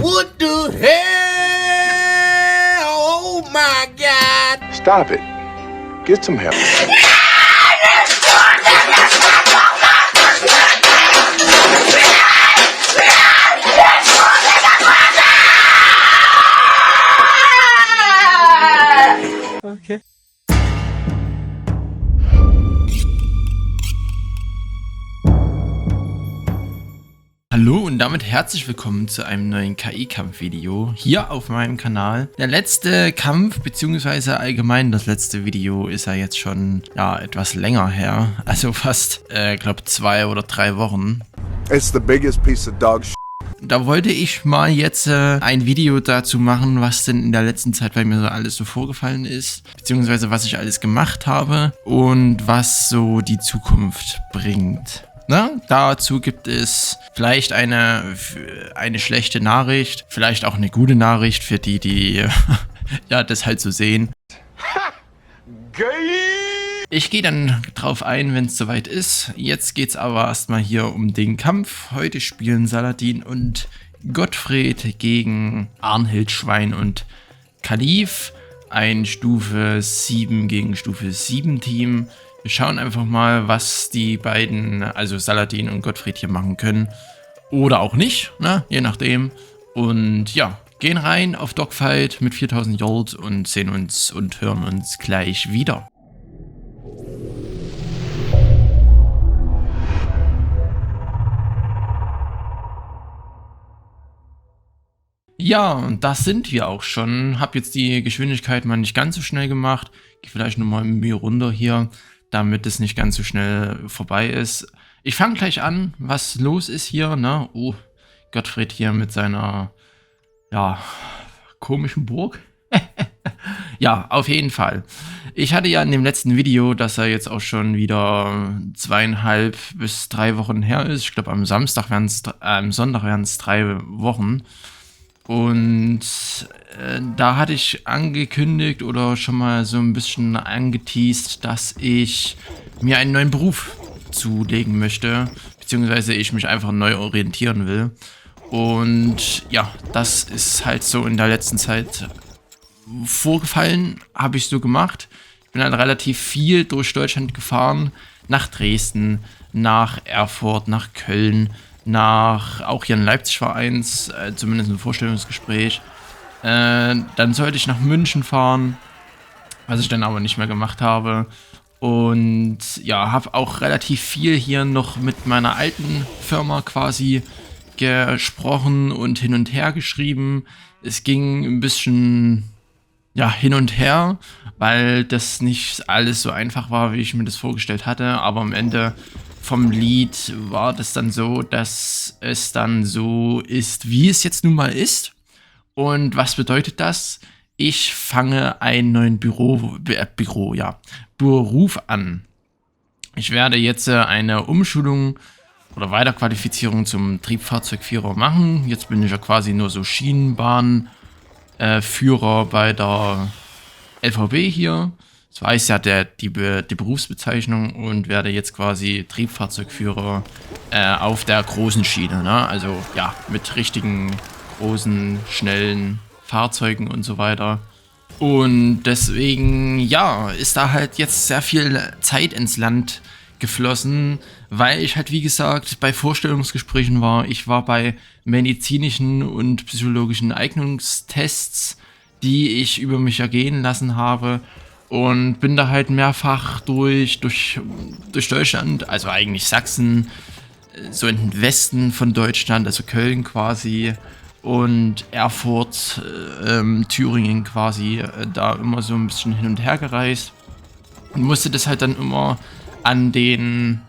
What the hell? Oh my God! Stop it. Get some help. Okay. Hallo und damit herzlich willkommen zu einem neuen KI-Kampf-Video hier auf meinem Kanal. Der letzte Kampf, beziehungsweise allgemein das letzte Video, ist ja jetzt schon etwas länger her. Also fast, glaube 2 oder 3 Wochen. It's the biggest piece of dog shit. Da wollte ich mal jetzt ein Video dazu machen, was denn in der letzten Zeit bei mir so alles so vorgefallen ist, beziehungsweise was ich alles gemacht habe und was so die Zukunft bringt. Na, dazu gibt es vielleicht eine schlechte Nachricht, vielleicht auch eine gute Nachricht für die, die ja, das halt so sehen. Ich gehe dann drauf ein, wenn es soweit ist. Jetzt geht es aber erstmal hier um den Kampf. Heute spielen Saladin und Gottfried gegen Arnhildschwein und Kalif. Ein Stufe 7 gegen Stufe 7 Team. Wir schauen einfach mal, was die beiden, also Saladin und Gottfried, hier machen können. Oder auch nicht, ne? Je nachdem. Und ja, gehen rein auf Dogfight mit 4000 Gold und sehen uns und hören uns gleich wieder. Ja, und das sind wir auch schon. Hab jetzt die Geschwindigkeit mal nicht ganz so schnell gemacht. Gehe vielleicht nochmal mit mir runter hier, damit es nicht ganz so schnell vorbei ist. Ich fange gleich an, was los ist hier, ne? Oh, Gottfried hier mit seiner, ja, komischen Burg. Ja, auf jeden Fall. Ich hatte ja in dem letzten Video, dass er jetzt auch schon wieder 2,5 bis 3 Wochen her ist. Ich glaube, am Sonntag wären es 3 Wochen. Und da hatte ich angekündigt oder schon mal so ein bisschen angeteast, dass ich mir einen neuen Beruf zulegen möchte, beziehungsweise ich mich einfach neu orientieren will. Und ja, das ist halt so in der letzten Zeit vorgefallen, habe ich so gemacht. Ich bin halt relativ viel durch Deutschland gefahren, nach Dresden, nach Erfurt, nach Köln, auch hier in Leipzig war eins, zumindest ein Vorstellungsgespräch. Dann sollte ich nach München fahren, was ich dann aber nicht mehr gemacht habe. Und ja, habe auch relativ viel hier noch mit meiner alten Firma quasi gesprochen und hin und her geschrieben. Es ging ein bisschen hin und her, weil das nicht alles so einfach war, wie ich mir das vorgestellt hatte. Aber am Ende vom Lied war das dann so, dass es dann so ist, wie es jetzt nun mal ist. Und was bedeutet das? Ich fange einen neuen Beruf an. Ich werde jetzt eine Umschulung oder Weiterqualifizierung zum Triebfahrzeugführer machen. Jetzt bin ich ja quasi nur so Schienenbahnführer bei der LVB hier. Das weiß ja die Berufsbezeichnung, und werde jetzt quasi Triebfahrzeugführer auf der großen Schiene, ne? Also ja, mit richtigen großen, schnellen Fahrzeugen und so weiter. Und deswegen, ja, ist da halt jetzt sehr viel Zeit ins Land geflossen, weil ich halt, wie gesagt, bei Vorstellungsgesprächen war. Ich war bei medizinischen und psychologischen Eignungstests, die ich über mich ergehen lassen habe. Und bin da halt mehrfach durch Deutschland, also eigentlich Sachsen, so in den Westen von Deutschland, also Köln quasi, und Erfurt, Thüringen quasi, da immer so ein bisschen hin und her gereist. Und musste das halt dann immer an den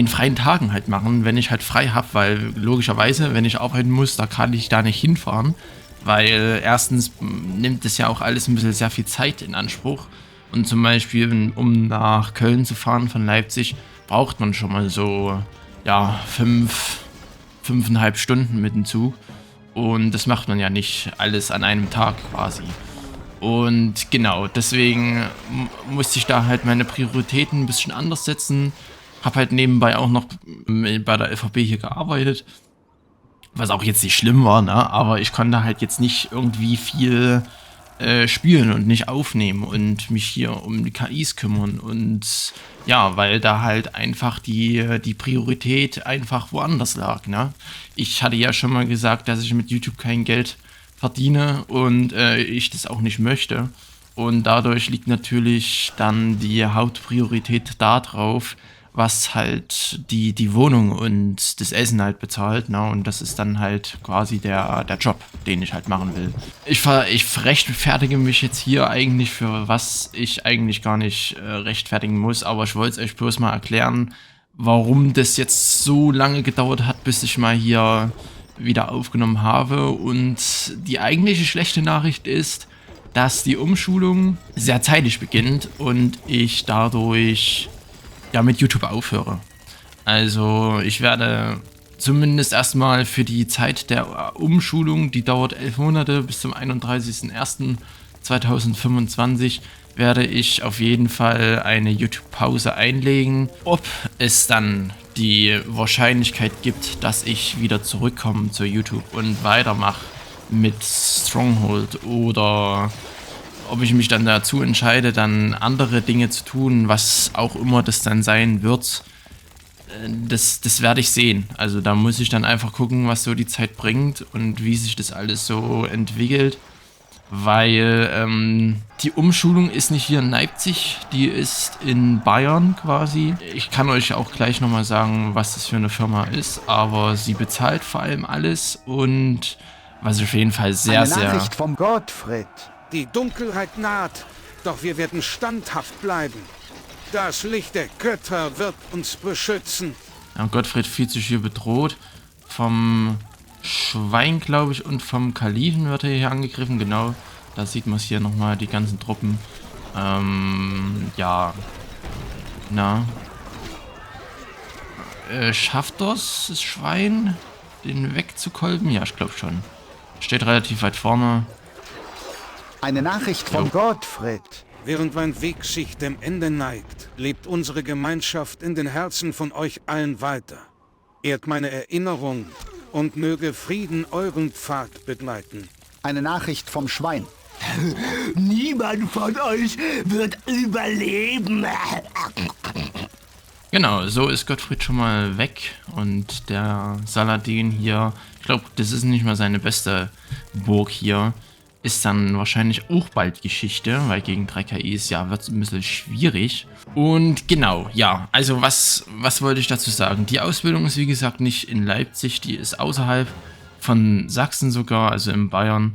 freien Tagen halt machen, wenn ich halt frei habe, weil logischerweise, wenn ich arbeiten muss, da kann ich da nicht hinfahren. Weil erstens nimmt es ja auch alles ein bisschen sehr viel Zeit in Anspruch. Und zum Beispiel, um nach Köln zu fahren von Leipzig, braucht man schon mal so, 5,5 Stunden mit dem Zug. Und das macht man ja nicht alles an einem Tag quasi. Und genau, deswegen musste ich da halt meine Prioritäten ein bisschen anders setzen. Habe halt nebenbei auch noch bei der LVB hier gearbeitet. Was auch jetzt nicht schlimm war, ne? Aber ich konnte halt jetzt nicht irgendwie viel spielen und nicht aufnehmen und mich hier um die KIs kümmern. Und ja, weil da halt einfach die Priorität einfach woanders lag, ne? Ich hatte ja schon mal gesagt, dass ich mit YouTube kein Geld verdiene und ich das auch nicht möchte. Und dadurch liegt natürlich dann die Hauptpriorität darauf, was halt die Wohnung und das Essen halt bezahlt, ne? Und das ist dann halt quasi der Job, den ich halt machen will. Ich rechtfertige mich jetzt hier eigentlich für was ich eigentlich gar nicht rechtfertigen muss, aber ich wollte es euch bloß mal erklären, warum das jetzt so lange gedauert hat, bis ich mal hier wieder aufgenommen habe. Und die eigentliche schlechte Nachricht ist, dass die Umschulung sehr zeitig beginnt und ich dadurch ja mit YouTube aufhöre. Also ich werde zumindest erstmal für die Zeit der Umschulung, die dauert 11 Monate bis zum 31.01.2025, werde ich auf jeden Fall eine YouTube-Pause einlegen. Ob es dann die Wahrscheinlichkeit gibt, dass ich wieder zurückkomme zu YouTube und weitermache mit Stronghold oder ob ich mich dann dazu entscheide, dann andere Dinge zu tun, was auch immer das dann sein wird, das werde ich sehen. Also da muss ich dann einfach gucken, was so die Zeit bringt und wie sich das alles so entwickelt. Weil die Umschulung ist nicht hier in Leipzig, die ist in Bayern quasi. Ich kann euch auch gleich nochmal sagen, was das für eine Firma ist, aber sie bezahlt vor allem alles und was auf jeden Fall sehr, Eine Nachricht sehr... vom Gottfried. Die Dunkelheit naht, doch wir werden standhaft bleiben. Das Licht der Götter wird uns beschützen. Ja, Gottfried fühlt sich hier bedroht. Vom Schwein, glaube ich, und vom Kalifen wird er hier angegriffen. Genau, da sieht man es hier nochmal, die ganzen Truppen. Ja. Na. Schafft das Schwein, den wegzukolben? Ja, ich glaube schon. Steht relativ weit vorne. Eine Nachricht vom Gottfried. Während mein Weg sich dem Ende neigt, lebt unsere Gemeinschaft in den Herzen von euch allen weiter. Ehrt meine Erinnerung und möge Frieden euren Pfad begleiten. Eine Nachricht vom Schwein. Niemand von euch wird überleben. Genau, so ist Gottfried schon mal weg und der Saladin hier, ich glaube, das ist nicht mal seine beste Burg hier, ist dann wahrscheinlich auch bald Geschichte, weil gegen 3 KIs ja wird es ein bisschen schwierig. Und genau, ja, also was wollte ich dazu sagen? Die Ausbildung ist wie gesagt nicht in Leipzig, die ist außerhalb von Sachsen sogar, also in Bayern.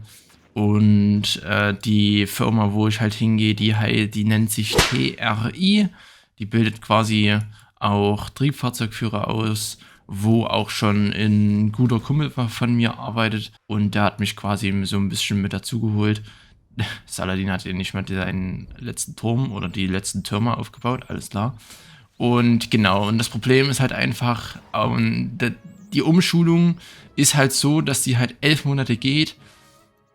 Und die Firma, wo ich halt hingehe, die nennt sich TRI. Die bildet quasi auch Triebfahrzeugführer aus, wo auch schon ein guter Kumpel von mir arbeitet. Und der hat mich quasi so ein bisschen mit dazugeholt. Saladin hat ja nicht mehr seinen letzten Turm oder die letzten Türme aufgebaut, alles klar. Und genau, und das Problem ist halt einfach, die Umschulung ist halt so, dass die halt 11 Monate geht.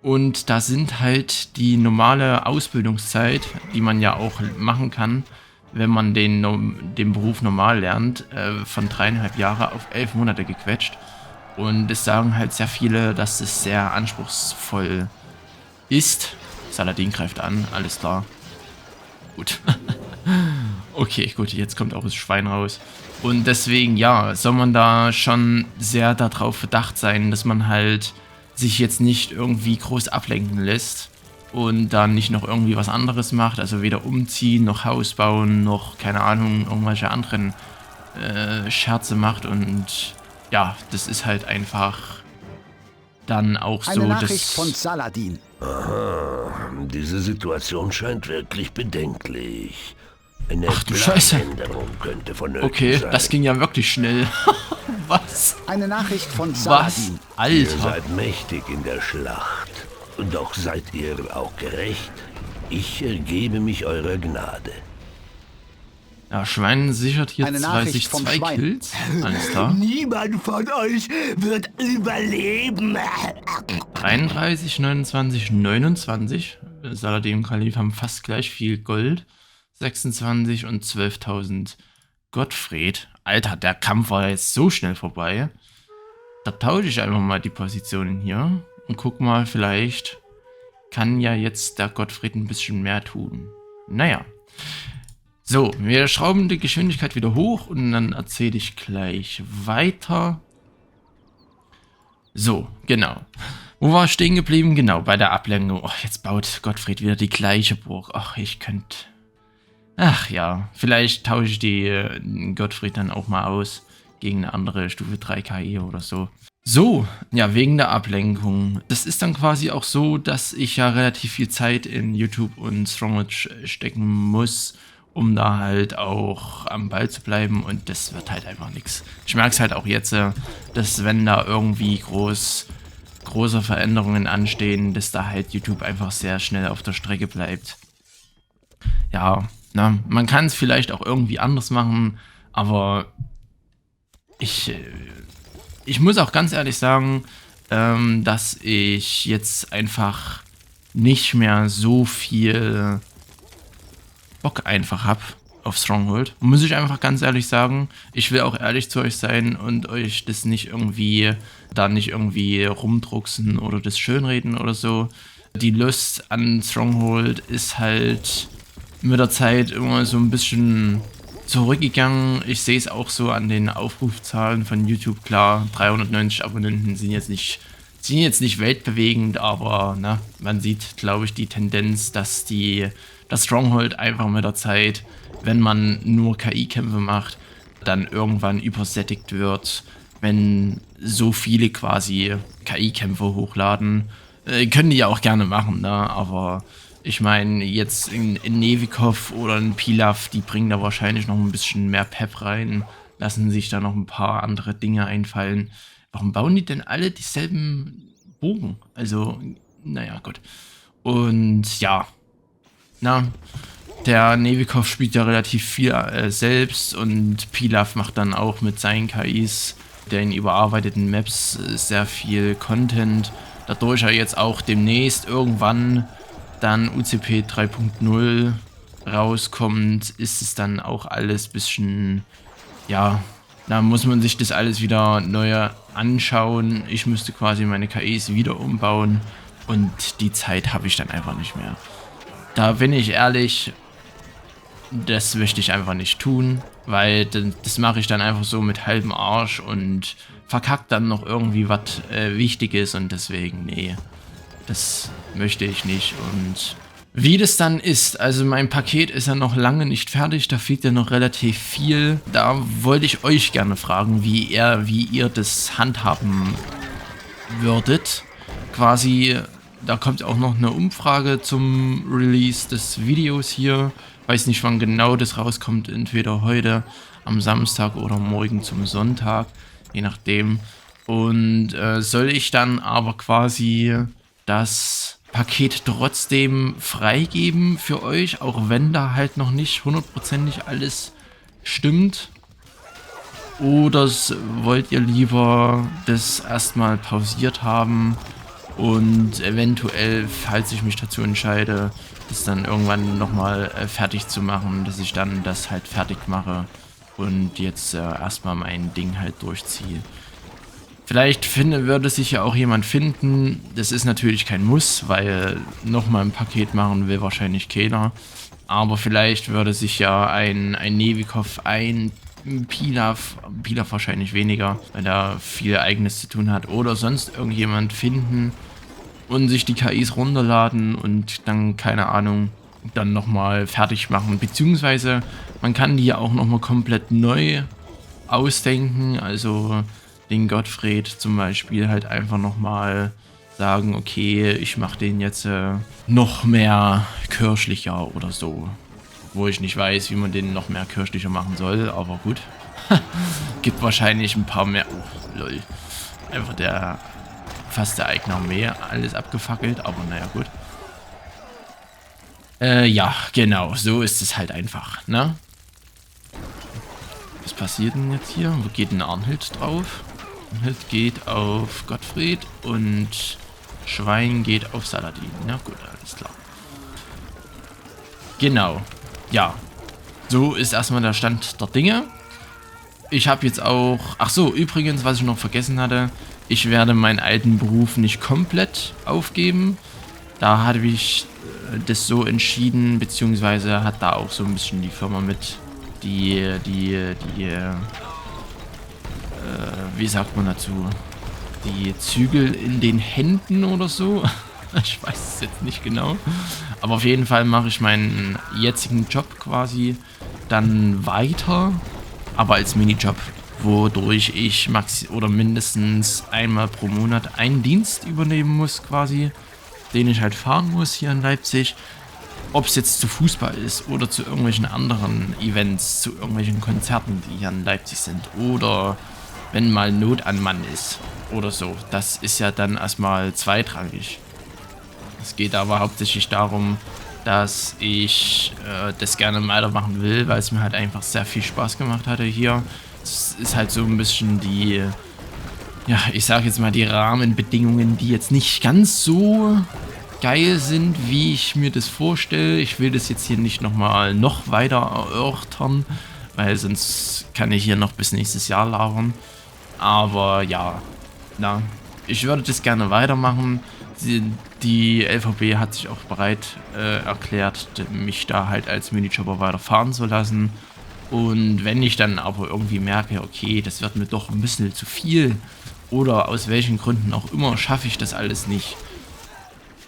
Und da sind halt die normale Ausbildungszeit, die man ja auch machen kann, wenn man den Beruf normal lernt, von 3,5 Jahre auf 11 Monate gequetscht. Und es sagen halt sehr viele, dass es sehr anspruchsvoll ist. Saladin greift an, alles klar. Gut. Okay, gut, jetzt kommt auch das Schwein raus. Und deswegen, ja, soll man da schon sehr darauf bedacht sein, dass man halt sich jetzt nicht irgendwie groß ablenken lässt und dann nicht noch irgendwie was anderes macht, also weder umziehen, noch Haus bauen, noch, keine Ahnung, irgendwelche anderen Scherze macht. Und ja, das ist halt einfach dann auch so, Eine Nachricht von Saladin. Diese Situation scheint wirklich bedenklich. Eine Ach du Scheiße. Planänderung könnte vonnöten Okay, sein. das ging ja wirklich schnell. Was? Eine Nachricht von Was? Saladin. Ihr Alter. seid mächtig in der Schlacht. Doch seid ihr auch gerecht? Ich ergebe mich eurer Gnade. Ja, Schwein sichert hier Eine sich Nachricht vom 2 Schwein. Kills. Alles klar. Niemand von euch wird überleben. 33, 29, 29. Saladin und Kalif haben fast gleich viel Gold. 26 und 12.000 Gottfried. Alter, der Kampf war jetzt so schnell vorbei. Da tausche ich einfach mal die Positionen hier und guck mal, vielleicht kann ja jetzt der Gottfried ein bisschen mehr tun. Naja. So, wir schrauben die Geschwindigkeit wieder hoch und dann erzähle ich gleich weiter. So, genau. Wo war ich stehen geblieben? Genau, bei der Ablenkung. Oh, jetzt baut Gottfried wieder die gleiche Burg. Ach, ich könnte... Ach ja, vielleicht tausche ich die Gottfried dann auch mal aus gegen eine andere Stufe 3 KI oder so. So, ja, wegen der Ablenkung. Das ist dann quasi auch so, dass ich ja relativ viel Zeit in YouTube und Stronghold stecken muss, um da halt auch am Ball zu bleiben, und das wird halt einfach nichts. Ich merke es halt auch jetzt, dass wenn da irgendwie große Veränderungen anstehen, dass da halt YouTube einfach sehr schnell auf der Strecke bleibt. Ja, na, man kann es vielleicht auch irgendwie anders machen, aber ich muss auch ganz ehrlich sagen, dass ich jetzt einfach nicht mehr so viel Bock einfach habe auf Stronghold. Muss ich einfach ganz ehrlich sagen. Ich will auch ehrlich zu euch sein und euch das nicht irgendwie rumdrucksen oder das schönreden oder so. Die Lust an Stronghold ist halt mit der Zeit immer so ein bisschen zurückgegangen. Ich sehe es auch so an den Aufrufzahlen von YouTube. Klar, 390 Abonnenten sind jetzt nicht weltbewegend, aber na, man sieht, glaube ich, die Tendenz, dass das Stronghold einfach mit der Zeit, wenn man nur KI-Kämpfe macht, dann irgendwann übersättigt wird, wenn so viele quasi KI-Kämpfe hochladen. Können die ja auch gerne machen, ne? Aber ich meine, jetzt in Nevikov oder in Pilaf, die bringen da wahrscheinlich noch ein bisschen mehr Pep rein, lassen sich da noch ein paar andere Dinge einfallen. Warum bauen die denn alle dieselben Bogen? Also, naja, gut. Und ja, na, der Nevikov spielt ja relativ viel selbst, und Pilaf macht dann auch mit seinen KIs, den überarbeiteten Maps, sehr viel Content. Dadurch er jetzt auch demnächst irgendwann dann UCP 3.0 rauskommt, ist es dann auch alles ein bisschen, ja, da muss man sich das alles wieder neu anschauen. Ich müsste quasi meine KIs wieder umbauen, und die Zeit habe ich dann einfach nicht mehr. Da bin ich ehrlich, das möchte ich einfach nicht tun, weil das mache ich dann einfach so mit halbem Arsch und verkackt dann noch irgendwie was Wichtiges, und deswegen, nee, das möchte ich nicht. Und wie das dann ist, also mein Paket ist ja noch lange nicht fertig, da fehlt ja noch relativ viel. Da wollte ich euch gerne fragen, wie ihr das handhaben würdet. Quasi, da kommt auch noch eine Umfrage zum Release des Videos hier. Weiß nicht, wann genau das rauskommt, entweder heute am Samstag oder morgen zum Sonntag, je nachdem. Und soll ich dann aber quasi das Paket trotzdem freigeben für euch, auch wenn da halt noch nicht hundertprozentig alles stimmt? Oder wollt ihr lieber das erstmal pausiert haben und eventuell, falls ich mich dazu entscheide, das dann irgendwann nochmal fertig zu machen, dass ich dann das halt fertig mache und jetzt erstmal mein Ding halt durchziehe? Vielleicht würde sich ja auch jemand finden, das ist natürlich kein Muss, weil nochmal ein Paket machen will wahrscheinlich keiner. Aber vielleicht würde sich ja ein Nevikov, ein Pilaf wahrscheinlich weniger, weil er viel Eigenes zu tun hat, oder sonst irgendjemand finden und sich die KIs runterladen und dann, keine Ahnung, dann nochmal fertig machen. Beziehungsweise man kann die ja auch nochmal komplett neu ausdenken, also den Gottfried zum Beispiel halt einfach nochmal sagen, okay, ich mache den jetzt noch mehr kirchlicher oder so. Wo ich nicht weiß, wie man den noch mehr kirchlicher machen soll, aber gut. Gibt wahrscheinlich ein paar mehr. Oh, lol. Einfach fast der eigene Armee alles abgefackelt, aber naja, gut. Ja, genau, so ist es halt einfach, ne? Was passiert denn jetzt hier? Wo geht denn Arnhild drauf? Arnhild geht auf Gottfried und Schwein geht auf Saladin. Na gut, alles klar. Genau. Ja. So ist erstmal der Stand der Dinge. ich habe jetzt auch... Ach so, übrigens, was ich noch vergessen hatte. Ich werde meinen alten Beruf nicht komplett aufgeben. Da hatte ich das so entschieden, beziehungsweise hat da auch so ein bisschen die Firma mit wie sagt man dazu? Die Zügel in den Händen oder so. Ich weiß es jetzt nicht genau. Aber auf jeden Fall mache ich meinen jetzigen Job quasi dann weiter, aber als Minijob, wodurch ich mindestens einmal pro Monat einen Dienst übernehmen muss quasi, den ich halt fahren muss hier in Leipzig. Ob es jetzt zu Fußball ist oder zu irgendwelchen anderen Events, zu irgendwelchen Konzerten, die hier in Leipzig sind, oder wenn mal Not an Mann ist oder so. Das ist ja dann erstmal zweitrangig. Es geht aber hauptsächlich darum, dass ich das gerne weitermachen will, weil es mir halt einfach sehr viel Spaß gemacht hatte hier. Es ist halt so ein bisschen die, ja, ich sag jetzt mal die Rahmenbedingungen, die jetzt nicht ganz so geil sind, wie ich mir das vorstelle. Ich will das jetzt hier nicht noch weiter erörtern, weil sonst kann ich hier noch bis nächstes Jahr labern. Aber ja, ich würde das gerne weitermachen. Die LVB hat sich auch bereit erklärt, mich da halt als Minijobber weiterfahren zu lassen. Und wenn ich dann aber irgendwie merke, okay, das wird mir doch ein bisschen zu viel oder aus welchen Gründen auch immer schaffe ich das alles nicht,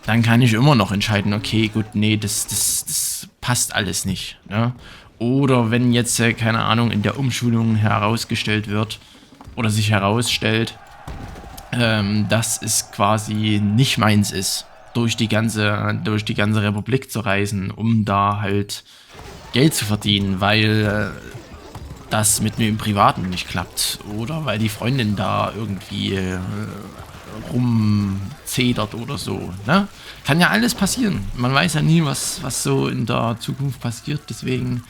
dann kann ich immer noch entscheiden, okay, gut, nee, das passt alles nicht. Ne? Oder wenn jetzt, keine Ahnung, in der Umschulung herausgestellt wird oder sich herausstellt, dass es quasi nicht meins ist, durch die ganze Republik zu reisen, um da halt Geld zu verdienen, weil das mit mir im Privaten nicht klappt oder weil die Freundin da irgendwie rumzedert oder so, ne? Kann ja alles passieren. Man weiß ja nie, was so in der Zukunft passiert, deswegen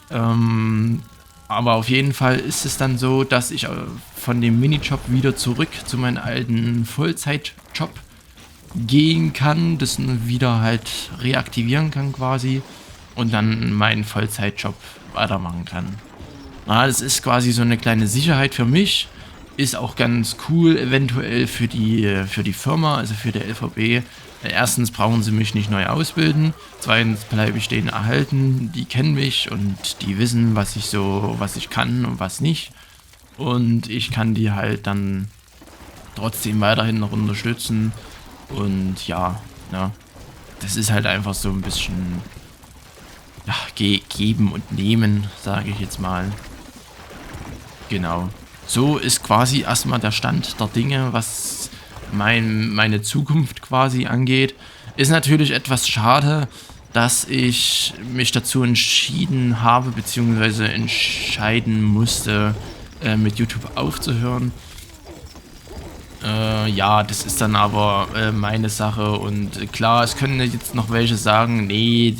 aber auf jeden Fall ist es dann so, dass ich von dem Minijob wieder zurück zu meinem alten Vollzeitjob gehen kann, das wieder halt reaktivieren kann quasi und dann meinen Vollzeitjob weitermachen kann. Das ist quasi so eine kleine Sicherheit für mich, ist auch ganz cool eventuell für die Firma, also für die LVB. Erstens brauchen sie mich nicht neu ausbilden, zweitens bleibe ich denen erhalten, die kennen mich und die wissen, was ich kann und was nicht. Und ich kann die halt dann trotzdem weiterhin noch unterstützen. Und ja, das ist halt einfach so ein bisschen geben und nehmen, sage ich jetzt mal. Genau. So ist quasi erstmal der Stand der Dinge, was meine Zukunft quasi angeht. Ist natürlich etwas schade, dass ich mich dazu entschieden habe, beziehungsweise entscheiden musste, mit YouTube aufzuhören. Ja, das ist dann aber meine Sache und klar, es können jetzt noch welche sagen, nee,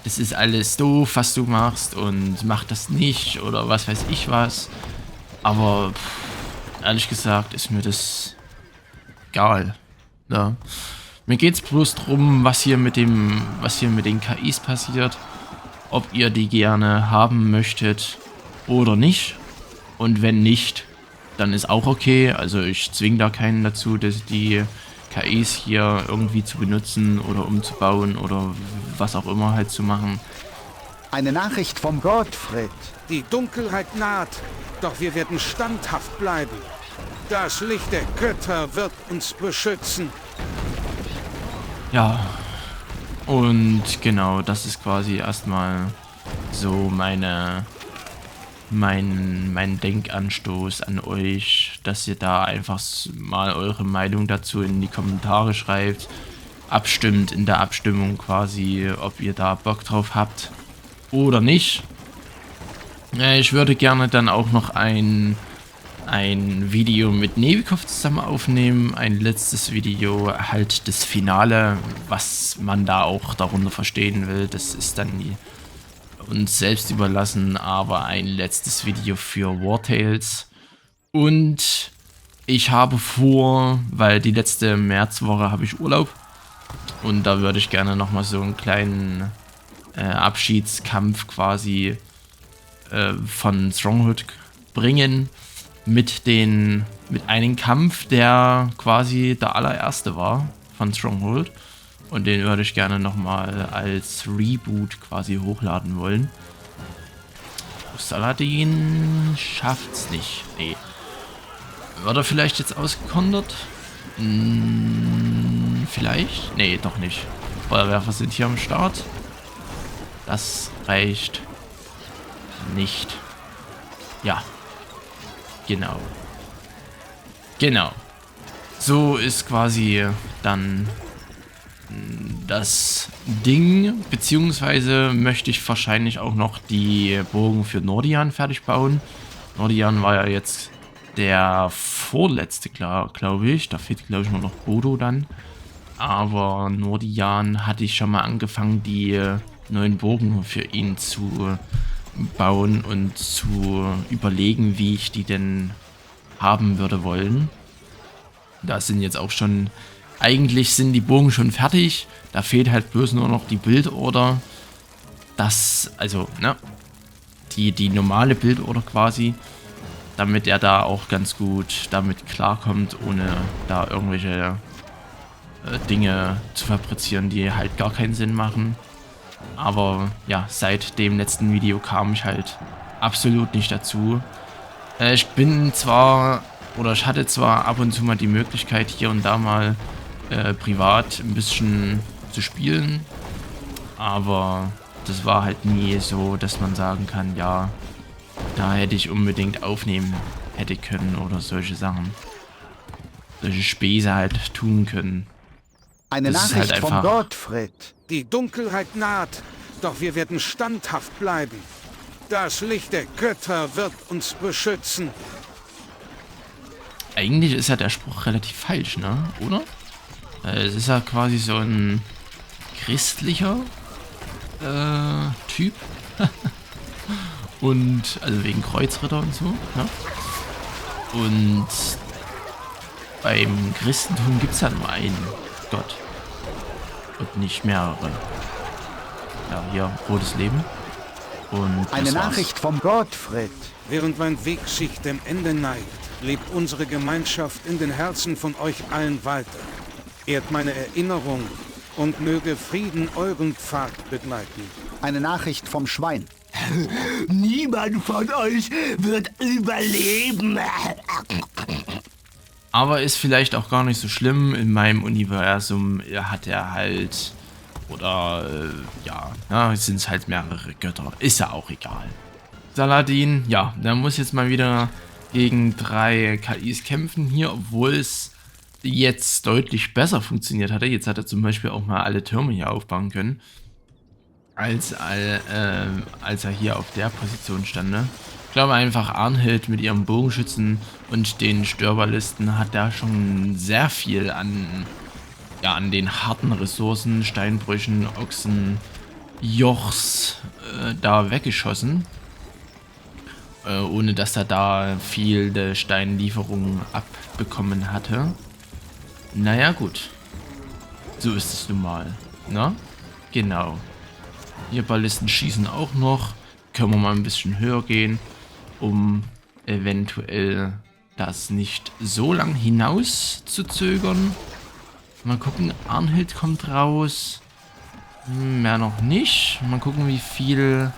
das ist alles doof, was du machst und mach das nicht oder was weiß ich was. Aber ehrlich gesagt ist mir das egal. Ja. Mir geht's bloß drum, was hier mit den KIs passiert, ob ihr die gerne haben möchtet oder nicht. Und wenn nicht, dann ist auch okay. Also ich zwinge da keinen dazu, dass die KIs hier irgendwie zu benutzen oder umzubauen oder was auch immer halt zu machen. Eine Nachricht vom Gottfried. Die Dunkelheit naht, doch wir werden standhaft bleiben. Das Licht der Götter wird uns beschützen. Ja, und genau, das ist quasi erstmal so mein Denkanstoß an euch, dass ihr da einfach mal eure Meinung dazu in die Kommentare schreibt, abstimmt in der Abstimmung quasi, ob ihr da Bock drauf habt oder nicht. Ich würde gerne dann auch noch ein Video mit Nevikov zusammen aufnehmen, ein letztes Video, halt das Finale, was man da auch darunter verstehen will, das ist dann uns selbst überlassen, aber ein letztes Video für War Tales. Und ich habe vor, weil die letzte Märzwoche habe ich Urlaub und da würde ich gerne nochmal so einen kleinen Abschiedskampf quasi von Stronghold bringen mit einem Kampf, der quasi der allererste war von Stronghold. Und den würde ich gerne nochmal als Reboot quasi hochladen wollen. Saladin schafft's nicht. Nee. Wird er vielleicht jetzt ausgekontert? Vielleicht? Nee, doch nicht. Feuerwerfer sind hier am Start. Das reicht nicht. Ja. Genau. Genau. So ist quasi dann das Ding, beziehungsweise möchte ich wahrscheinlich auch noch die Burgen für Nordian fertig bauen. Nordian war ja jetzt der vorletzte, glaube ich. Da fehlt, glaube ich, nur noch Bodo dann. Aber Nordian hatte ich schon mal angefangen, die neuen Burgen für ihn zu bauen und zu überlegen, wie ich die denn haben würde wollen. Da sind jetzt auch schon... Eigentlich sind die Burgen schon fertig. Da fehlt halt bloß nur noch die Bildorder. Das, also, ne? Die normale Bildorder quasi. Damit er da auch ganz gut damit klarkommt, ohne da irgendwelche Dinge zu fabrizieren, die halt gar keinen Sinn machen. Aber ja, seit dem letzten Video kam ich halt absolut nicht dazu. Ich bin zwar, oder ich hatte zwar ab und zu mal die Möglichkeit, hier und da mal privat ein bisschen zu spielen, aber das war halt nie so, dass man sagen kann, ja, da hätte ich unbedingt aufnehmen hätte können oder solche Sachen. Solche Späße halt tun können. Eine Das ist Nachricht halt von einfach- Gottfried. Die Dunkelheit naht, doch wir werden standhaft bleiben. Das Licht der Götter wird uns beschützen. Eigentlich ist ja der Spruch relativ falsch, ne? Oder? Es ist ja quasi so ein christlicher Typ. Und, also wegen Kreuzritter und so, ne? Und beim Christentum gibt es ja nur einen Gott. Und nicht mehrere. Ja, hier, rotes Leben. Und das Eine war's. Nachricht vom Gottfried. Während mein Weg sich dem Ende neigt, lebt unsere Gemeinschaft in den Herzen von euch allen weiter. Ehrt meine Erinnerung und möge Frieden euren Pfad begleiten. Eine Nachricht vom Schwein. Niemand von euch wird überleben. Aber ist vielleicht auch gar nicht so schlimm. In meinem Universum hat er halt, oder ja, sind es halt mehrere Götter. Ist ja auch egal. Saladin, ja, der muss jetzt mal wieder gegen 3 KIs kämpfen hier, obwohl es jetzt deutlich besser funktioniert hatte. Jetzt hat er zum Beispiel auch mal alle Türme hier aufbauen können, als er hier auf der Position stand. Ne? Ich glaube einfach, Arnhild mit ihrem Bogenschützen und den Störbalisten hat da schon sehr viel an den harten Ressourcen, Steinbrüchen, Ochsen, Jochs da weggeschossen. Ohne dass er da viel der Steinlieferungen abbekommen hatte. Naja, gut. So ist es nun mal. Ne? Genau. Hier Ballisten schießen auch noch. Können wir mal ein bisschen höher gehen, um eventuell das nicht so lang hinaus zu zögern. Mal gucken, Arnhild kommt raus. Mehr noch nicht. Mal gucken, wie viel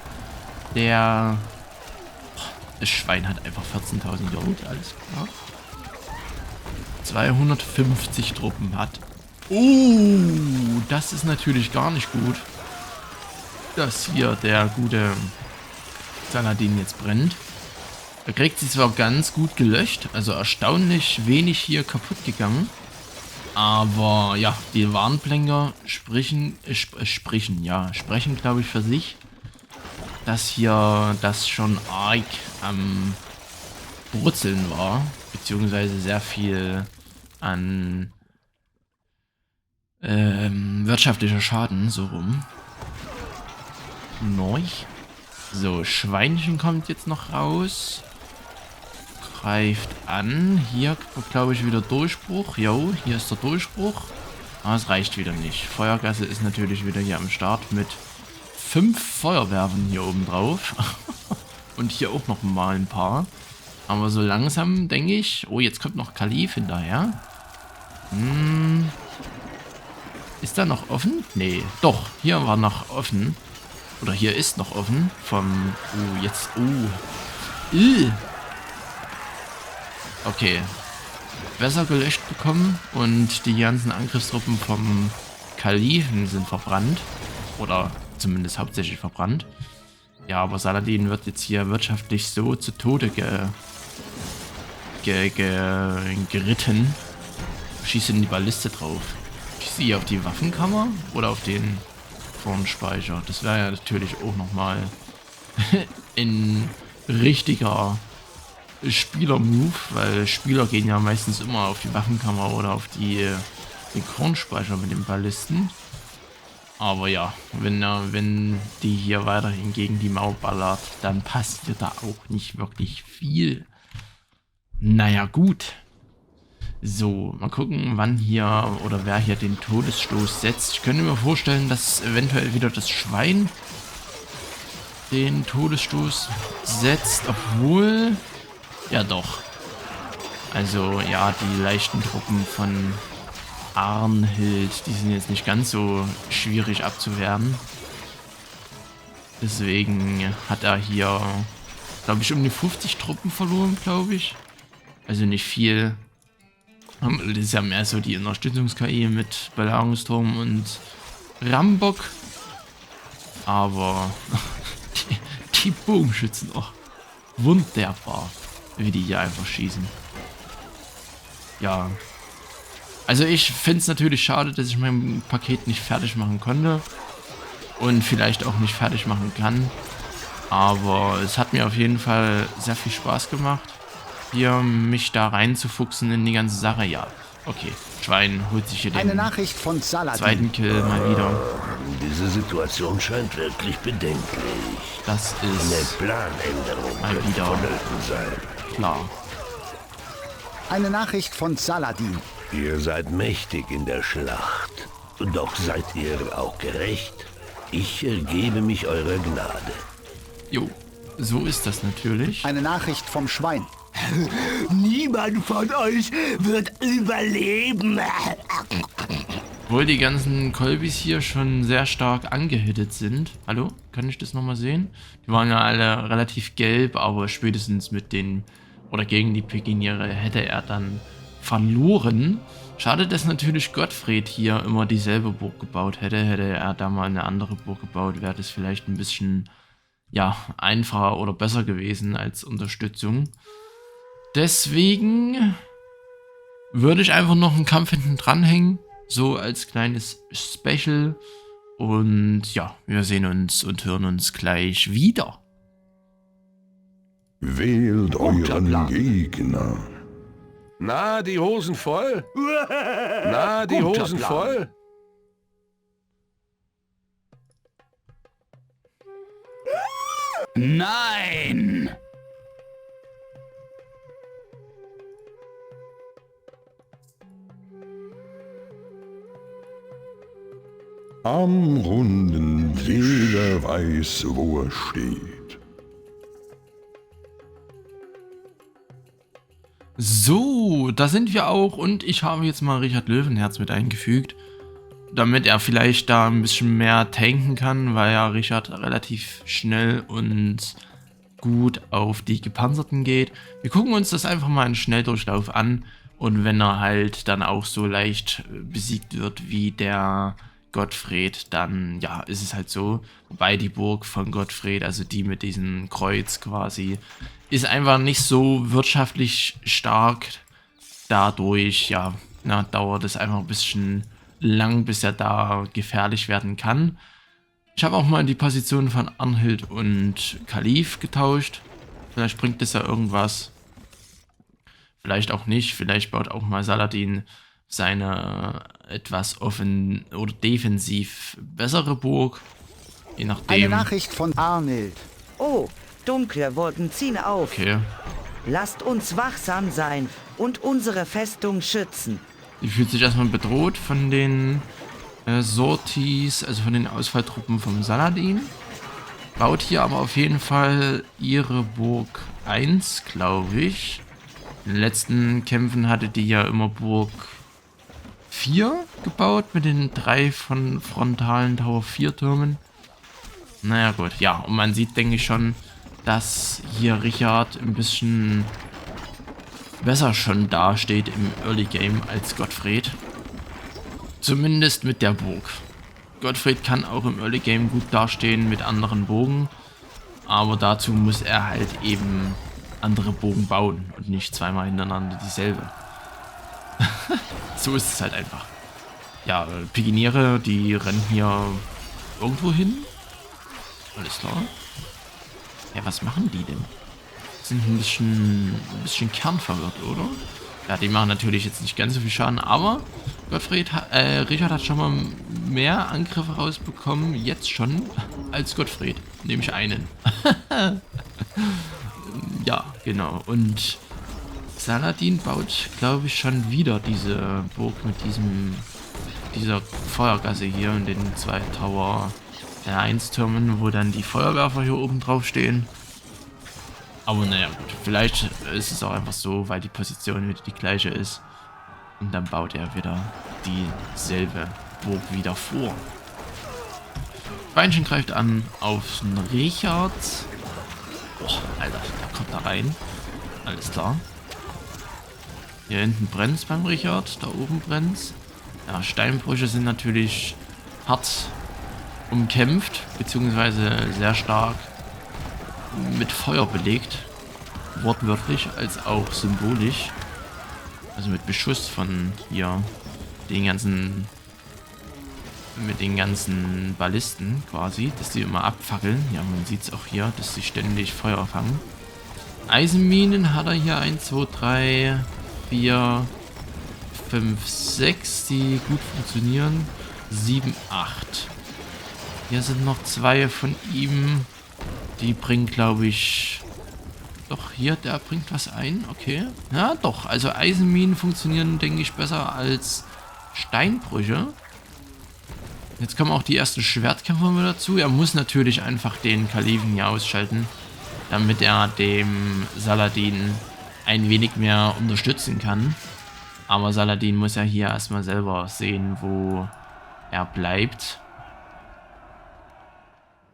der... Das Schwein hat einfach 14.000 Gold, alles klar. 250 Truppen hat. Das ist natürlich gar nicht gut, dass hier der gute Saladin jetzt brennt. Er kriegt sie zwar ganz gut gelöscht, also erstaunlich wenig hier kaputt gegangen. Aber ja, die Warnblinker sprechen glaube ich für sich, dass hier das schon arg am Brutzeln war, beziehungsweise sehr viel an wirtschaftlicher Schaden, so rum. Neu. So, Schweinchen kommt jetzt noch raus. Greift an. Hier, glaube ich, wieder Durchbruch. Jo, hier ist der Durchbruch. Aber es reicht wieder nicht. Feuergasse ist natürlich wieder hier am Start mit 5 Feuerwerfen hier oben drauf. Und hier auch noch mal ein paar. Aber so langsam denke ich... Oh, jetzt kommt noch Kalif hinterher. Ist da noch offen? Nee, doch. Hier war noch offen. Oder hier ist noch offen. Vom... jetzt... Okay. Besser gelöscht bekommen. Und die ganzen Angriffstruppen vom Kalifen sind verbrannt. Oder zumindest hauptsächlich verbrannt. Ja, aber Saladin wird jetzt hier wirtschaftlich so zu Tode geritten. Schieße in die Balliste drauf. Schieße ich auf die Waffenkammer oder auf den Kornspeicher? Das wäre ja natürlich auch nochmal ein richtiger Spieler-Move, weil Spieler gehen ja meistens immer auf die Waffenkammer oder auf den Kornspeicher mit den Ballisten. Aber ja, wenn die hier weiterhin gegen die Mauer ballert, dann passiert da auch nicht wirklich viel. Naja, gut. So, mal gucken, wann hier oder wer hier den Todesstoß setzt. Ich könnte mir vorstellen, dass eventuell wieder das Schwein den Todesstoß setzt, obwohl... Ja, doch. Also, ja, die leichten Truppen von Arnhild, die sind jetzt nicht ganz so schwierig abzuwehren. Deswegen hat er hier, glaube ich, um die 50 Truppen verloren, glaube ich. Also nicht viel. Das ist ja mehr so die Unterstützungs-KI mit Belagerungsturm und Rambock. Aber die Bogenschützen auch wunderbar, wie die hier einfach schießen. Ja. Also ich finde es natürlich schade, dass ich mein Paket nicht fertig machen konnte. Und vielleicht auch nicht fertig machen kann. Aber es hat mir auf jeden Fall sehr viel Spaß gemacht, hier mich da reinzufuchsen in die ganze Sache. Ja, okay. Schwein holt sich hier den Nachricht von Saladin. Zweiten Kill mal wieder. Diese Situation scheint wirklich bedenklich. Das Eine ist Planänderung mal wird wieder vonnöten sein. klar. Eine Nachricht von Saladin. Ihr seid mächtig in der Schlacht. Doch seid ihr auch gerecht? Ich ergebe mich eurer Gnade. Jo, so ist das natürlich. Eine Nachricht vom Schwein. Niemand von euch wird überleben. Obwohl die ganzen Kolbis hier schon sehr stark angehittet sind. Hallo? Kann ich das nochmal sehen? Die waren ja alle relativ gelb, aber spätestens mit den oder gegen die Pikiniere hätte er dann verloren. Schade, dass natürlich Gottfried hier immer dieselbe Burg gebaut hätte. Hätte er da mal eine andere Burg gebaut, wäre das vielleicht ein bisschen, ja, einfacher oder besser gewesen als Unterstützung. Deswegen würde ich einfach noch einen Kampf hinten dranhängen, so als kleines Special. Und ja, wir sehen uns und hören uns gleich wieder. Wählt euren Gegner. Na, die Hosen voll? Na, die Hosen voll? Nein! Am runden jeder weiß, wo er steht. So, da sind wir auch und ich habe jetzt mal Richard Löwenherz mit eingefügt, damit er vielleicht da ein bisschen mehr tanken kann, weil ja Richard relativ schnell und gut auf die Gepanzerten geht. Wir gucken uns das einfach mal in Schnelldurchlauf an und wenn er halt dann auch so leicht besiegt wird wie der Gottfried, dann ja, ist es halt so. Wobei die Burg von Gottfried, also die mit diesem Kreuz quasi, ist einfach nicht so wirtschaftlich stark. Dadurch, ja, dauert es einfach ein bisschen lang, bis er da gefährlich werden kann. Ich habe auch mal die Position von Arnhild und Kalif getauscht. Vielleicht bringt das ja irgendwas. Vielleicht auch nicht. Vielleicht baut auch mal Saladin seine etwas offen oder defensiv bessere Burg. Je nachdem. Eine Nachricht von Arnhild. Oh, dunkle Wolken ziehen auf. Okay. Lasst uns wachsam sein und unsere Festung schützen. Sie fühlt sich erstmal bedroht von den Sorties, also von den Ausfalltruppen vom Saladin. Baut hier aber auf jeden Fall ihre Burg 1, glaube ich. In den letzten Kämpfen hatte die ja immer Burg 4 gebaut mit den 3 von frontalen Tower 4 Türmen. Naja gut, ja, und man sieht, denke ich schon, dass hier Richard ein bisschen besser schon dasteht im Early Game als Gottfried. Zumindest mit der Burg. Gottfried kann auch im Early Game gut dastehen mit anderen Bogen, aber dazu muss er halt eben andere Bogen bauen und nicht zweimal hintereinander dieselbe. So ist es halt einfach. Ja, Pikiniere, die rennen hier irgendwo hin. Alles klar. Ja, was machen die denn? Sind ein bisschen kernverwirrt, oder? Ja, die machen natürlich jetzt nicht ganz so viel Schaden, aber Richard hat schon mal mehr Angriffe rausbekommen, jetzt schon, als Gottfried. Nämlich einen. Ja, genau. Und Saladin baut, glaube ich, schon wieder diese Burg mit dieser Feuergasse hier und den 2 Tower 1 Türmen, wo dann die Feuerwerfer hier oben drauf stehen. Aber naja, gut, vielleicht ist es auch einfach so, weil die Position wieder die gleiche ist. Und dann baut er wieder dieselbe Burg wieder vor. Beinchen greift an auf den Richard. Boah, Alter, der kommt da rein. Alles klar. Hier hinten brennt es beim Richard, da oben brennt es. Ja, Steinbrüche sind natürlich hart umkämpft, beziehungsweise sehr stark mit Feuer belegt. Wortwörtlich als auch symbolisch. Also mit Beschuss von hier mit den ganzen Ballisten quasi, dass die immer abfackeln. Ja, man sieht es auch hier, dass sie ständig Feuer fangen. Eisenminen hat er hier 1, 2, 3, 4, 5, 6, die gut funktionieren. 7, 8. Hier sind noch 2 von ihm. Die bringen, glaube ich... Doch, hier, der bringt was ein. Okay. Ja, doch. Also Eisenminen funktionieren, denke ich, besser als Steinbrüche. Jetzt kommen auch die ersten Schwertkämpfer mit dazu. Er muss natürlich einfach den Kalifen hier ausschalten, damit er dem Saladin ein wenig mehr unterstützen kann. Aber Saladin muss ja hier erstmal selber sehen, wo er bleibt.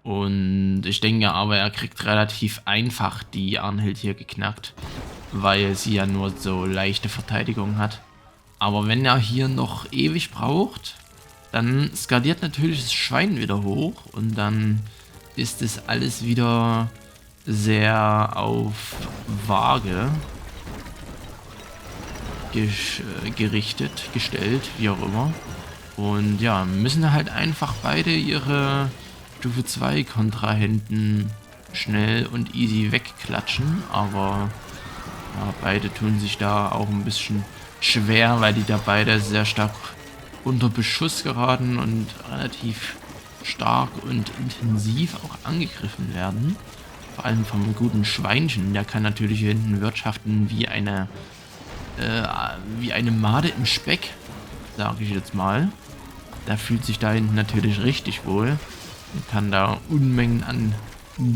Und ich denke aber, er kriegt relativ einfach die Arnhild hier geknackt, weil sie ja nur so leichte Verteidigung hat. Aber wenn er hier noch ewig braucht, dann skaliert natürlich das Schwein wieder hoch und dann ist es alles wieder sehr auf Waage gestellt, wie auch immer. Und ja, müssen halt einfach beide ihre Stufe 2 Kontrahenten schnell und easy wegklatschen, aber ja, beide tun sich da auch ein bisschen schwer, weil die da beide sehr stark unter Beschuss geraten und relativ stark und intensiv auch angegriffen werden. Vor allem vom guten Schweinchen, der kann natürlich hier hinten wirtschaften wie eine Made im Speck, sage ich jetzt mal. Der fühlt sich da hinten natürlich richtig wohl. Und kann da Unmengen an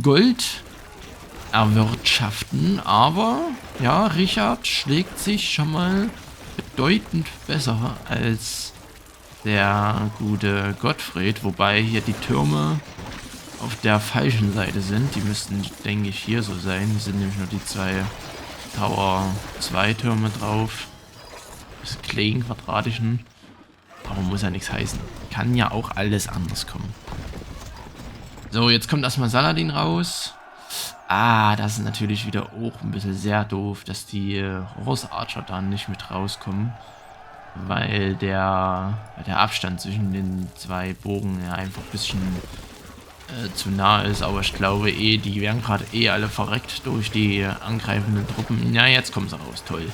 Gold erwirtschaften. Aber ja, Richard schlägt sich schon mal bedeutend besser als der gute Gottfried. Wobei hier die Türme auf der falschen Seite sind. Die müssten, denke ich, hier so sein. Hier sind nämlich nur die 2 Tower 2 Türme drauf. Das kleinen quadratischen. Aber muss ja nichts heißen. Kann ja auch alles anders kommen. So, jetzt kommt erstmal Saladin raus. Ah, das ist natürlich wieder auch ein bisschen sehr doof, dass die Horse Archer da nicht mit rauskommen. Weil der Abstand zwischen den 2 Bogen ja einfach ein bisschen zu nah ist. Aber ich glaube die werden gerade alle verreckt durch die angreifenden Truppen. Ja, jetzt kommen sie raus. Toll.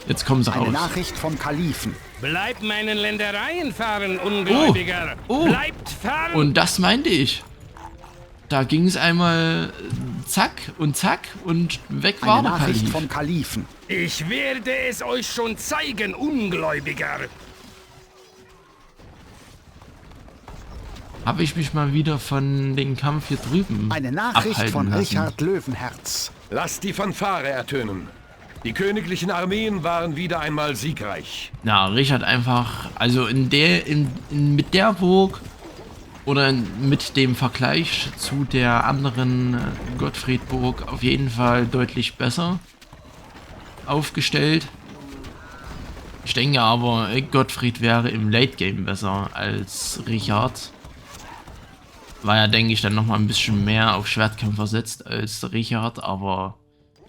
Jetzt kommen sie raus. Eine Nachricht vom Kalifen. Bleibt meinen Ländereien fern, Ungläubiger! Bleibt fern! Und das meinte ich. Da ging es einmal zack und weg war Eine der Nachricht Kalif. vom Kalifen. Ich werde es euch schon zeigen, Ungläubiger! habe ich mich mal wieder von dem Kampf hier drüben Eine Nachricht abhalten von lassen. Richard Löwenherz. Lasst die Fanfare ertönen. Die königlichen Armeen waren wieder einmal siegreich. Ja, Richard einfach, also mit der Burg oder mit dem Vergleich zu der anderen Gottfriedburg auf jeden Fall deutlich besser aufgestellt. Ich denke aber, Gottfried wäre im Late Game besser als Richard. War ja, denke ich, dann nochmal ein bisschen mehr auf Schwertkämpfer setzt als Richard, aber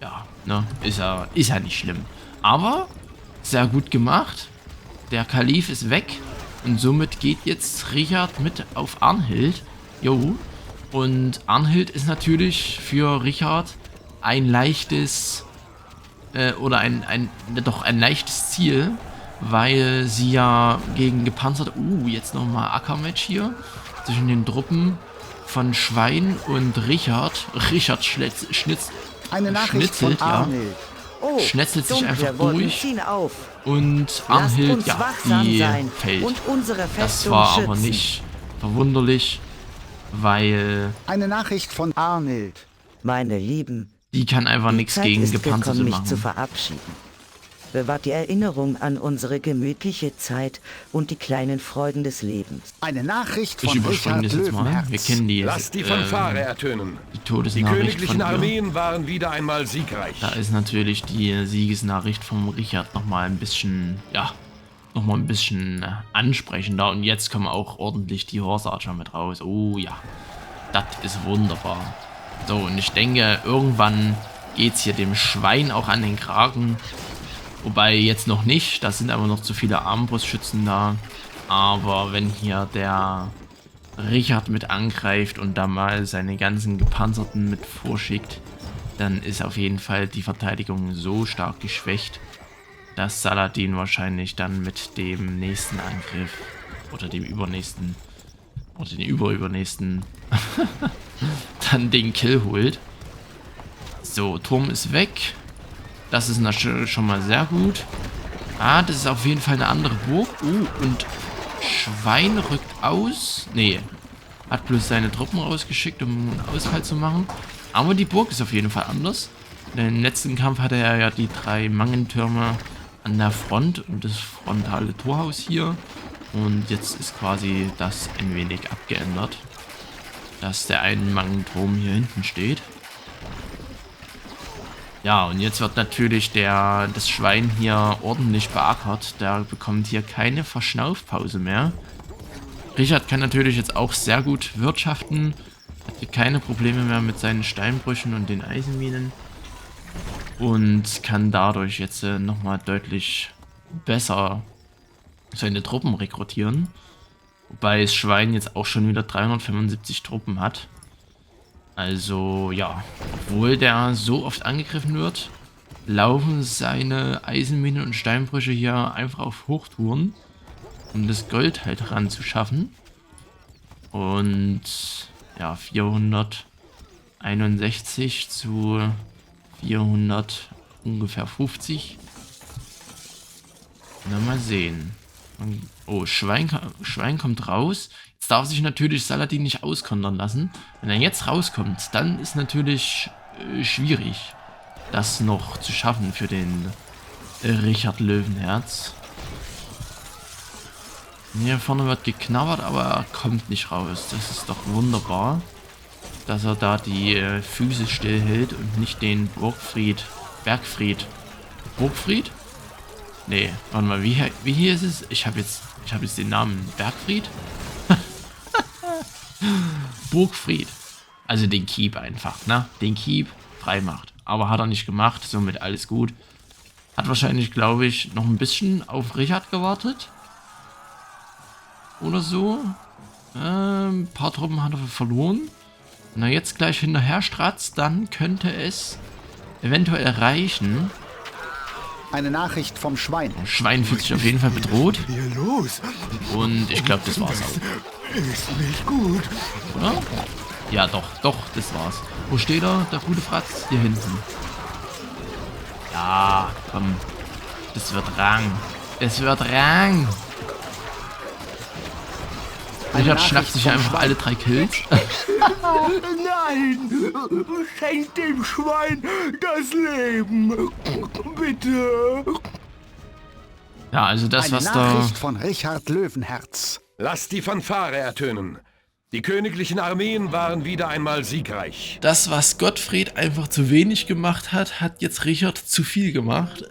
ja, ne, ist ja nicht schlimm. Aber sehr gut gemacht. Der Kalif ist weg und somit geht jetzt Richard mit auf Arnhild. Jo. Und Arnhild ist natürlich für Richard ein leichtes oder ein leichtes Ziel, weil sie ja gegen gepanzerte, jetzt nochmal Ackermatch hier zwischen den Truppen von Schwein und Richard. Richard schnitzt Eine Nachricht von schnitzelt, ja, Arnhild. Oh, schnetzelt sich Dunkle einfach Wolken durch ziehen auf. und Lasst Arnhild, uns ja, wachsam die sein fällt. und unsere Das Festung war schützen. aber nicht verwunderlich, weil Eine Nachricht von Arnhild. Meine Lieben, die kann einfach die nichts Zeit gegen ist Gepanzerte gekommen, mich zu machen. verabschieden. Bewahrt die Erinnerung an unsere gemütliche Zeit und die kleinen Freuden des Lebens. Eine Nachricht Ich von überspringe Richard das jetzt mal. Löwenherz. Wir kennen die Lasst die Fanfare ertönen. die Die Todesnachricht königlichen von ihr. Armeen waren wieder einmal siegreich. Da ist natürlich die Siegesnachricht vom Richard nochmal ein bisschen, ja, nochmal ein bisschen ansprechender. Und jetzt kommen auch ordentlich die Horse Archer mit raus. Oh ja, das ist wunderbar. So, und ich denke, irgendwann geht es hier dem Schwein auch an den Kragen. Wobei jetzt noch nicht, da sind aber noch zu viele Armbrustschützen da. Aber wenn hier der Richard mit angreift und da mal seine ganzen Gepanzerten mit vorschickt, dann ist auf jeden Fall die Verteidigung so stark geschwächt, dass Saladin wahrscheinlich dann mit dem nächsten Angriff oder dem übernächsten oder den überübernächsten dann den Kill holt. So, Turm ist weg. Das ist natürlich schon mal sehr gut. Ah, das ist auf jeden Fall eine andere Burg. Und Schwein rückt aus. Nee, hat bloß seine Truppen rausgeschickt, um einen Aushalt zu machen. Aber die Burg ist auf jeden Fall anders. Im letzten Kampf hatte er ja die 3 Mangentürme an der Front und das frontale Torhaus hier. Und jetzt ist quasi das ein wenig abgeändert, dass der einen Mangenturm hier hinten steht. Ja, und jetzt wird natürlich das Schwein hier ordentlich beackert. Der bekommt hier keine Verschnaufpause mehr. Richard kann natürlich jetzt auch sehr gut wirtschaften. Hat hier keine Probleme mehr mit seinen Steinbrüchen und den Eisenminen. Und kann dadurch jetzt nochmal deutlich besser seine Truppen rekrutieren. Wobei das Schwein jetzt auch schon wieder 375 Truppen hat. Also ja, obwohl der so oft angegriffen wird, laufen seine Eisenminen und Steinbrüche hier einfach auf Hochtouren, um das Gold halt ranzuschaffen. Und ja, 461 zu 400 ungefähr 50. Na, mal sehen. Oh, Schwein kommt raus. Jetzt darf sich natürlich Saladin nicht auskontern lassen. Wenn er jetzt rauskommt, dann ist natürlich schwierig, das noch zu schaffen für den Richard Löwenherz. Hier vorne wird geknabbert, aber er kommt nicht raus. Das ist doch wunderbar, dass er da die Füße stillhält und nicht den Bergfried. Burgfried? Nee, warte mal, wie hier ist es? Ich habe jetzt den Namen Bergfried. Burgfried. Also den Keep einfach, ne? Den Keep frei macht. Aber hat er nicht gemacht, somit alles gut. Hat wahrscheinlich, glaube ich, noch ein bisschen auf Richard gewartet. Oder so. Ein paar Truppen hat er verloren. Wenn er jetzt gleich hinterher stratzt, dann könnte es eventuell reichen. Eine Nachricht vom Schwein. Schwein fühlt sich auf jeden Fall bedroht. Und ich glaube, das war's auch. Ist nicht gut. Oder? Ja, doch, das war's. Wo steht er, der gute Fratz? Hier hinten. Ja, komm. Das wird Rang. Es wird Rang. Richard schnappt sich einfach alle 3 Kills. Nein! Schenk dem Schwein das Leben! Bitte! Ja, also das, Eine was da... Nachricht von Richard Löwenherz. Lasst die Fanfare ertönen. Die königlichen Armeen waren wieder einmal siegreich. Das, was Gottfried einfach zu wenig gemacht hat, hat jetzt Richard zu viel gemacht.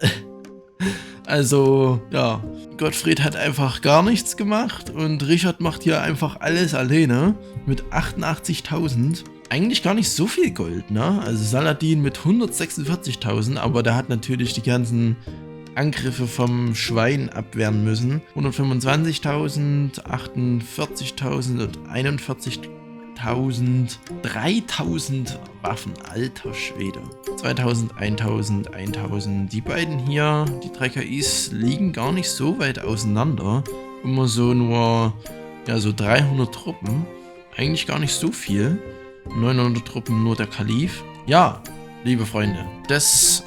Also, ja, Gottfried hat einfach gar nichts gemacht und Richard macht hier einfach alles alleine mit 88.000. Eigentlich gar nicht so viel Gold, ne? Also Saladin mit 146.000, aber der hat natürlich die ganzen Angriffe vom Schwein abwehren müssen. 125.000, 48.000 und 41.000. 3.000 Waffen, alter Schwede. 2.000, 1.000, 1.000. Die beiden hier, die 3 KIs, liegen gar nicht so weit auseinander. Immer so nur, ja, so 300 Truppen. Eigentlich gar nicht so viel. 900 Truppen nur der Kalif. Ja, liebe Freunde, das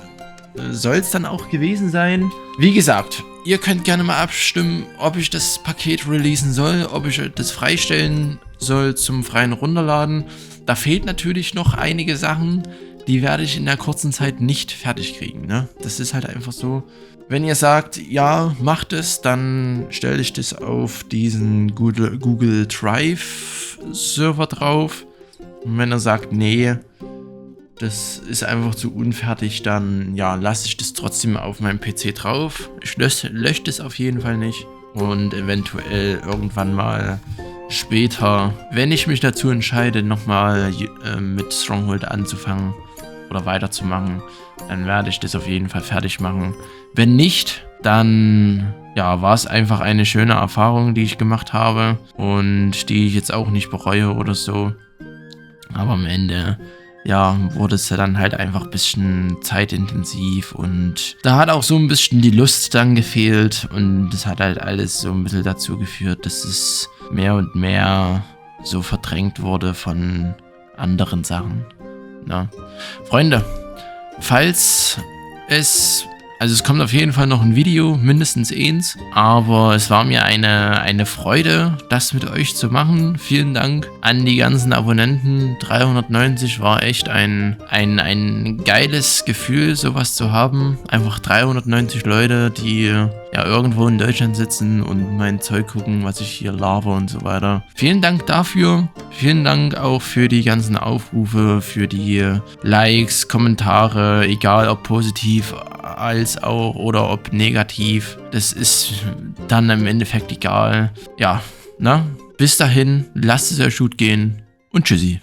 soll es dann auch gewesen sein. Wie gesagt, ihr könnt gerne mal abstimmen, ob ich das Paket releasen soll, ob ich das freistellen soll zum freien Runterladen. Da fehlt natürlich noch einige Sachen, die werde ich in der kurzen Zeit nicht fertig kriegen, ne? Das ist halt einfach so. Wenn ihr sagt, ja, macht es, dann stelle ich das auf diesen Google Drive Server drauf. Und wenn er sagt, nee, das ist einfach zu unfertig, dann ja, lasse ich das trotzdem auf meinem PC drauf. Ich lösche das auf jeden Fall nicht. Und eventuell irgendwann mal später, wenn ich mich dazu entscheide, nochmal mit Stronghold anzufangen oder weiterzumachen, dann werde ich das auf jeden Fall fertig machen. Wenn nicht, dann ja, war es einfach eine schöne Erfahrung, die ich gemacht habe und die ich jetzt auch nicht bereue oder so. Aber am Ende, ja, wurde es ja dann halt einfach ein bisschen zeitintensiv und da hat auch so ein bisschen die Lust dann gefehlt und das hat halt alles so ein bisschen dazu geführt, dass es mehr und mehr so verdrängt wurde von anderen Sachen. Ja. Freunde, falls es... Also es kommt auf jeden Fall noch ein Video, mindestens eins, aber es war mir eine Freude, das mit euch zu machen. Vielen Dank an die ganzen Abonnenten. 390 war echt ein geiles Gefühl, sowas zu haben. Einfach 390 Leute, die ja irgendwo in Deutschland sitzen und mein Zeug gucken, was ich hier laber und so weiter. Vielen Dank dafür. Vielen Dank auch für die ganzen Aufrufe, für die Likes, Kommentare, egal ob positiv als auch oder ob negativ. Das ist dann im Endeffekt egal. Ja, na, bis dahin, lasst es euch gut gehen und tschüssi.